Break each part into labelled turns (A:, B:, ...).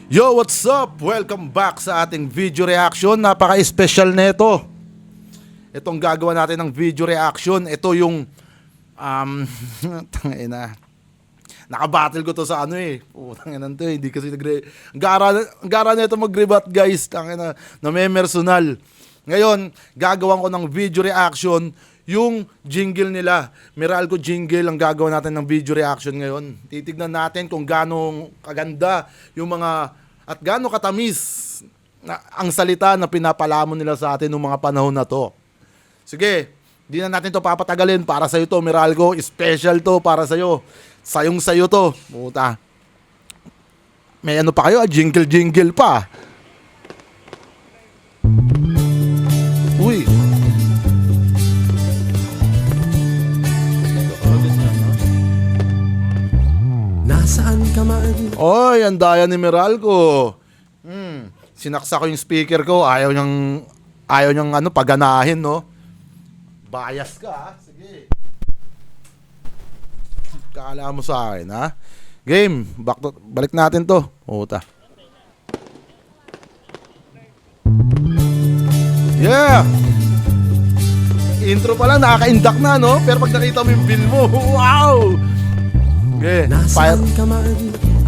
A: Yo, what's up? Welcome back sa ating video reaction. Napaka-special nito. Itong gagawa natin ng video reaction. Ito yung tangina. Nakabattle ko to sa ano eh. Tangina to, hindi kasi gara na ito mag-rebat, guys. Tangina, na may personal. Ngayon, gagawan ko ng video reaction yung jingle nila. Meralco jingle ang gagawa natin ng video reaction ngayon. Titignan natin kung gaano kaganda yung mga at gaano katamis na ang salita na pinapalamon nila sa atin ng mga panahon na to. Sige, di na natin to papatagalin. Para sa'yo to, Meralco. Special to para sa'yo. Sayong sa'yo to. Puta. May ano pa kayo? Jingle pa. Uy.
B: Nasaan ka man?
A: Oy, ang daya ni Meralco. Sinaksa ko yung speaker ko. Ayaw niyang ano, paganahin, no? Bias ka, ha? Sige. Kala mo sa akin, ha? Game. Balik natin to. Puta. Yeah! Intro pa lang, nakaka-indak na, no? Pero pag nakita mo yung bill mo, wow! Okay, fire.
B: Nasaan ka man?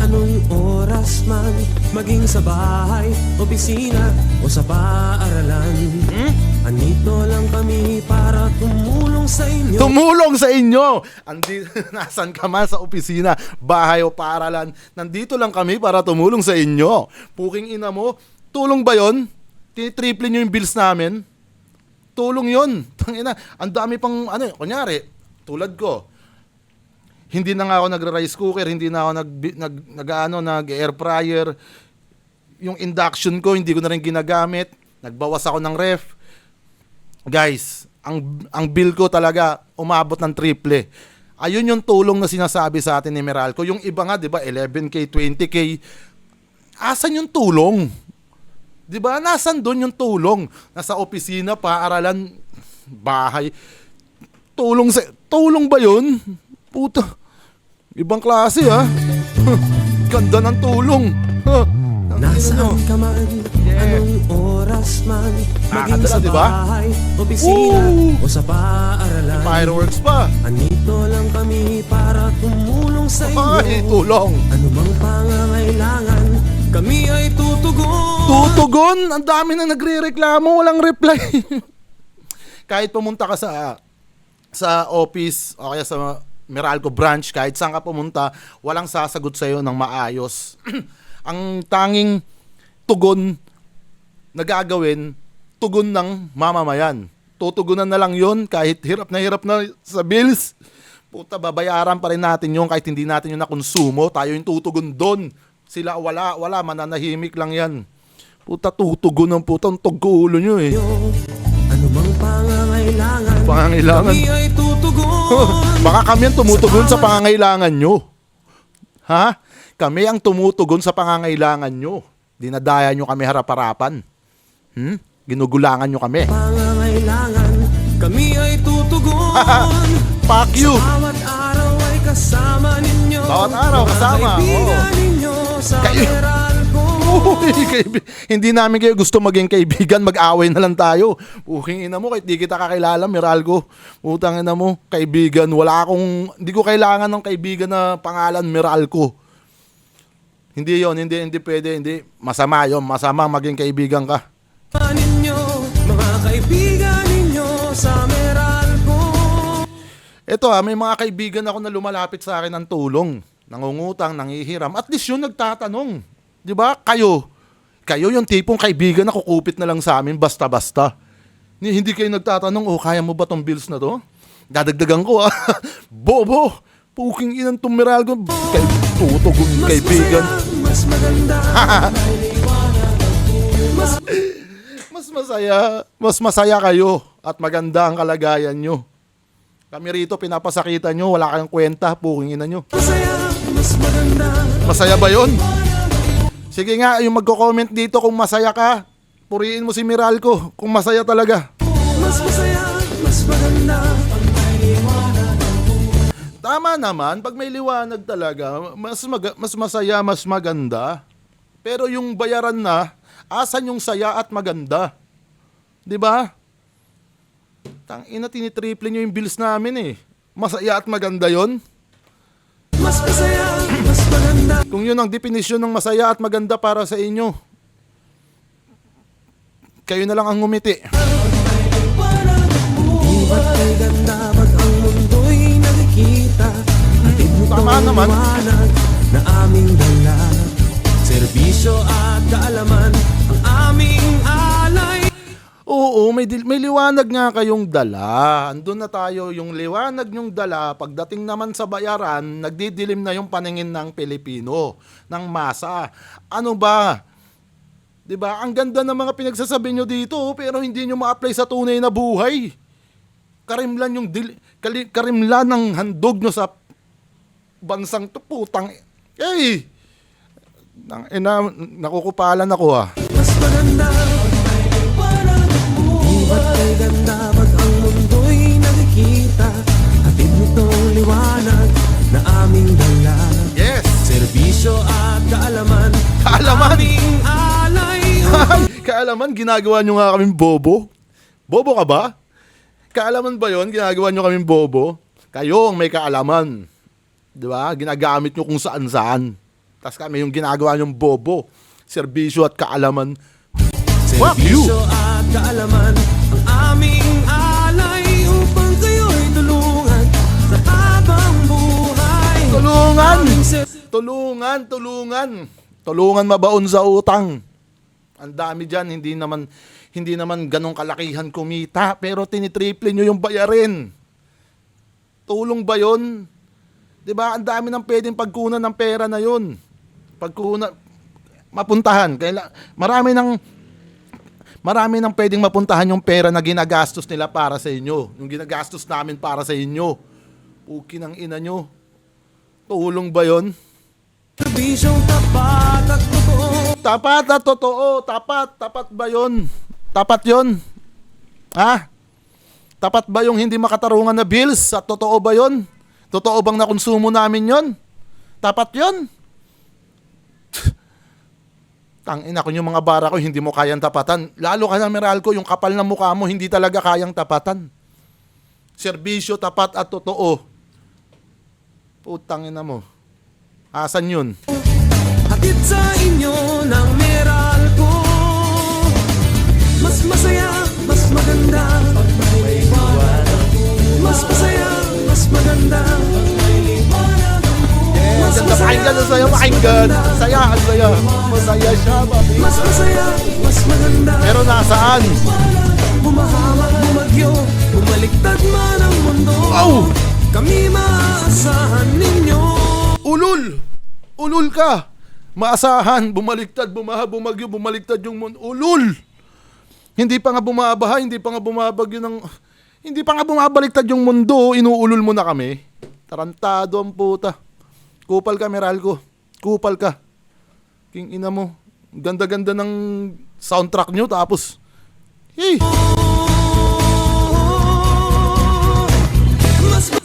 B: Anong oras man? Maging sa bahay, opisina o sa paaralan. Andito lang kami para tumulong sa inyo.
A: Tumulong sa inyo! Nasaan ka man, sa opisina, bahay o paaralan. Nandito lang kami para tumulong sa inyo. Puking ina mo, tulong ba yun? Tinitriple nyo yung bills namin? Tulong yun. Tangina, ang dami pang ano, kunyari, tulad ko. Hindi na nga ako nagra-rice cooker, hindi na ako nag-air fryer. Yung induction ko, hindi ko na rin ginagamit. Nagbawas ako ng ref. Guys, ang bill ko talaga umabot ng triple. Ayun yung tulong na sinasabi sa atin ni Meralco. Yung iba nga, 'di ba, 11K, 20K. Asan yung tulong? 'Di ba? Nasaan doon yung tulong? Nasa opisina, paaralan, bahay. Tulong ba 'yun? Puta. Ibang klase, ha? Ganda ng tulong.
B: Nasaan ka man? Anong oras man? Maging sa
A: diba?
B: bahay, opisina o sa paaralan.
A: Fireworks pa.
B: Andito lang kami para tumulong sa
A: Ay,
B: inyo.
A: tulong.
B: Ano mang pangangailangan, kami ay tutugon.
A: Tutugon? Ang dami na nagre-reklamo, walang reply. Kahit pumunta ka sa office o kaya sa Meralco branch, kahit saan ka pumunta, walang sasagot sa'yo ng maayos. Ang tanging tugon na gagawin, tugon ng mamamayan. Tutugunan na lang yon kahit hirap na sa bills. Puta, babayaran pa rin natin yun kahit hindi natin yung nakonsumo. Tayo yung tutugon doon. Sila wala, mananahimik lang yan. Puta, tutugon ng puta, ang tugulo nyo eh.
B: Ano mang pangangailangan, kami ay tutugon.
A: Baka kami ang tumutugon sa pangangailangan nyo. Ha? Kami ang tumutugon sa pangangailangan nyo. Dinadaya nyo kami harap-harapan. Ginugulangan nyo kami.
B: Pangangailangan, kami ay tutugon.
A: Fuck you.
B: Bawat araw ay kasama ninyo.
A: Bawat araw kasama.
B: Kaibigan ninyo sa Meralco.
A: Hindi namin kayo gusto maging kaibigan, mag-away na lang tayo. Puking ina mo, kahit di kita kakilala, Meralco. Utang ina mo, kaibigan. Hindi ko kailangan ng kaibigan na pangalan Meralco. Hindi yon, hindi pwede, hindi. Masama yon, masama maging kaibigan ka.
B: Ninyo, mga kaibigan ninyo sa Meralco.
A: Ito may mga kaibigan ako na lumalapit sa akin ng tulong. Nangungutang, nangihiram. At least yun nagtatanong. Di ba? Kayo yung tipong kaibigan na kukupit na lang sa amin basta-basta. Hindi kayo nagtatanong, kaya mo ba tong bills na to? Dadagdagan ko, Bobo! Puking inang tong Meralco. Tutugon kaibigan.
B: Mas maganda.
A: Mas masaya kayo at maganda ang kalagayan nyo. Kami rito, pinapasakitan nyo, wala kayong kwenta, puking ina nyo.
B: Masaya, mas maganda.
A: Masaya ba yun? Sige nga, yung magko-comment dito kung masaya ka, puriin mo si Meralco kung masaya talaga.
B: Mas masaya, mas maganda.
A: Tama naman, pag may liwanag talaga, mas masaya, mas maganda. Pero yung bayaran na, asan yung saya at maganda? 'Di ba? Tangina, tinitriple nyo yung bills namin eh. Masaya at maganda yon.
B: Mas masaya, mas maganda.
A: Kung yun ang definisyon ng masaya at maganda para sa inyo, kayo na lang ang ngumiti.
B: Di ba't kay ganda pag ang mundo'y nakikita? Hatid mo
A: Tama
B: tong
A: naman.
B: liwanag na aming dala. Serbisyo at kaalaman ang aming alay.
A: Oo, may liwanag nga kayong dala. Andun na tayo, yung liwanag nyong dala, pagdating naman sa bayaran, nagdidilim na yung paningin ng Pilipino, ng masa. Ano ba? 'Di ba? Ang ganda ng mga pinagsasabi nyo dito, pero hindi nyo ma-apply sa tunay na buhay. Karimlan yung karimlan ng handog nyo sa bansang to, putang. Eh, nakukupalan ako ah.
B: Mas maganda. Di ba't kay ganda pag ang mundo'y nakikita? Hatid mo tong liwanag na aming dala.
A: Yes!
B: Serbisyo at kaalaman
A: Kaalaman?
B: aming alay.
A: Kaalaman, ginagawa nyo nga kaming bobo? Bobo ka ba? Kaalaman ba yon? Ginagawa nyo kaming bobo? Kayo ang may kaalaman. Di ba? Ginagamit nyo kung saan-saan. Tapos kami yung ginagawa nyong bobo. Serbisyo at kaalaman. Fuck you!
B: Serbisyo at kaalaman ang aming alay upang kayo'y tulungan sa habang buhay.
A: Tulungan!
B: Aming ser-
A: Tulungan mabaon sa utang. Ang dami dyan, hindi naman ganong kalakihan kumita, pero tinitriple nyo yung bayarin. Tulong ba yun? Diba, ang dami ng pwedeng pagkunan ng pera na yun. Mapuntahan. Marami nang pwedeng mapuntahan yung pera na ginagastos nila para sa inyo. Yung ginagastos namin para sa inyo. Puki ng ina nyo. Tulong ba yun?
B: Serbisyong tapat at totoo.
A: Tapat at totoo. Tapat ba yun? Tapat yun? Ha? Tapat ba yung hindi makatarungan na bills? At totoo ba yun? Totoo bang nakonsumo namin yun? Tapat yun? Tangina ko yung mga bara ko, hindi mo kayang tapatan. Lalo ka na, Meralco, yung kapal na mukha mo, hindi talaga kayang tapatan. Serbisyo, tapat at totoo. Putang ina mo. Asan yun?
B: Hatid sa inyo ng Meralco. Mas masaya, mas maganda pag may liwanag. Mas masaya, mas maganda pag may liwanag.
A: Mas ganda, pakinggan na sa'yo, pakinggan. Saya, ang saya. Masaya siya, babi.
B: Mas masaya, mas maganda.
A: Pero nasaan?
B: Bumahamak, bumagyo, bumaliktad man ang mundo.
A: Wow!
B: Kami maaasahan ninyo.
A: Ulul ka. Maasahan, bumaliktad, bumagyo, bumaliktad yung mundo. Ulul! Hindi pa nga bumabaha, hindi pa nga bumabagyo ng... Hindi pa nga bumabaliktad yung mundo, inuulol mo na kami. Tarantado ang puta. Kupal ka, Meralco. Kupal ka. King ina mo. Ganda-ganda ng soundtrack nyo, tapos... Hey!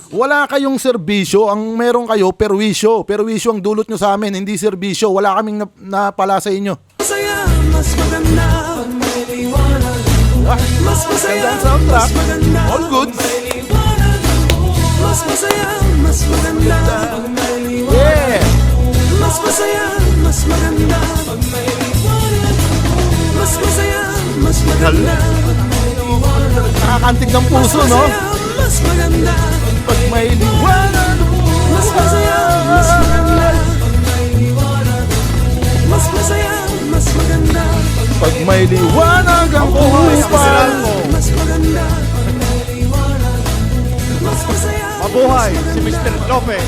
A: Wala kayong serbisyo, ang meron kayo, perwisyo. Perwisyo ang dulot nyo sa amin, hindi serbisyo. Wala kaming napala sa inyo.
B: Masaya, mas maganda pag may liwanag. Mas masaya,
A: Ganda ang soundtrack.
B: mas maganda
A: All good.
B: pag may liwanag. Mas masaya, mas maganda pag may liwanag.
A: Yeah!
B: Mas masaya, mas maganda pag may liwanag. Mas masaya, mas maganda pag may liwanag.
A: Nakakantig ng puso, no?
B: Mas maganda
A: Pag may liwanag.
B: mas masaya, mas maganda pag may liwanag. Mas masaya, mas maganda
A: Pag may liwanag ang kupal mo.
B: mas maganda pag may liwanag. Mas masaya,
C: Mabuhay si Mr. Lopez.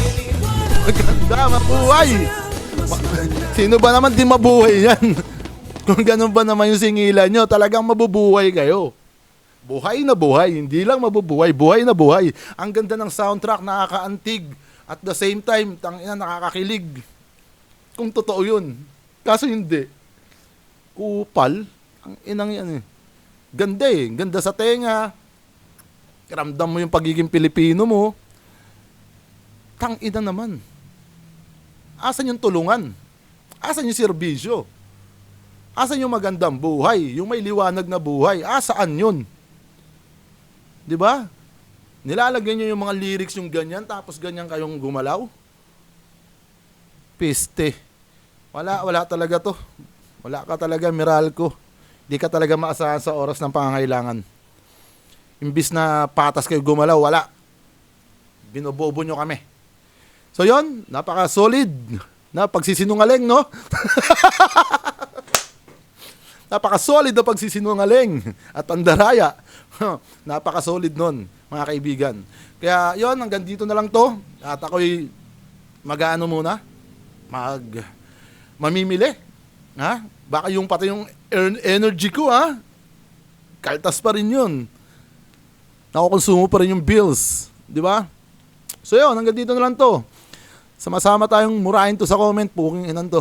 A: Maganda, mabuhay. Sino ba naman di mabuhay yan? Kung ganun ba naman yung singilan nyo, talagang mabubuhay kayo. Buhay na buhay, hindi lang mabubuhay, buhay na buhay. Ang ganda ng soundtrack, nakakaantig. At the same time, tangina, nakakakilig. Kung totoo yun. Kaso hindi. Kupal. Ang inang yan eh. Ganda eh. Ganda sa tenga. Ramdam mo yung pagiging Pilipino mo. Tangina naman. Asan yung tulungan? Asan yung serbisyo? Asan yung magandang buhay? Yung may liwanag na buhay? Saan yun? 'Di ba? Nilalagyan nyo yung mga lyrics yung ganyan, tapos ganyan kayong gumalaw? Piste. Wala talaga to. Wala ka talaga, Meralco. Di ka talaga maasahan sa oras ng pangangailangan. Imbis na patas kayo gumalaw, wala. Binobobo nyo kami. So yon, napaka-solid na pagsisinungaling, no? Napaka-solid na pagsisinungaling at pandaraya. Napaka-solid nun, mga kaibigan. Kaya yon, hanggang dito na lang to. At ako'y mag-ano muna? Mamimili. Ha? Baka yung pati yung energy ko, ha? Kaltas pa rin yun. Nakukonsumo pa rin yung bills. Di ba? So yun, hanggang dito na lang to. Sama-sama tayong murahin to sa comment. Puking inan to.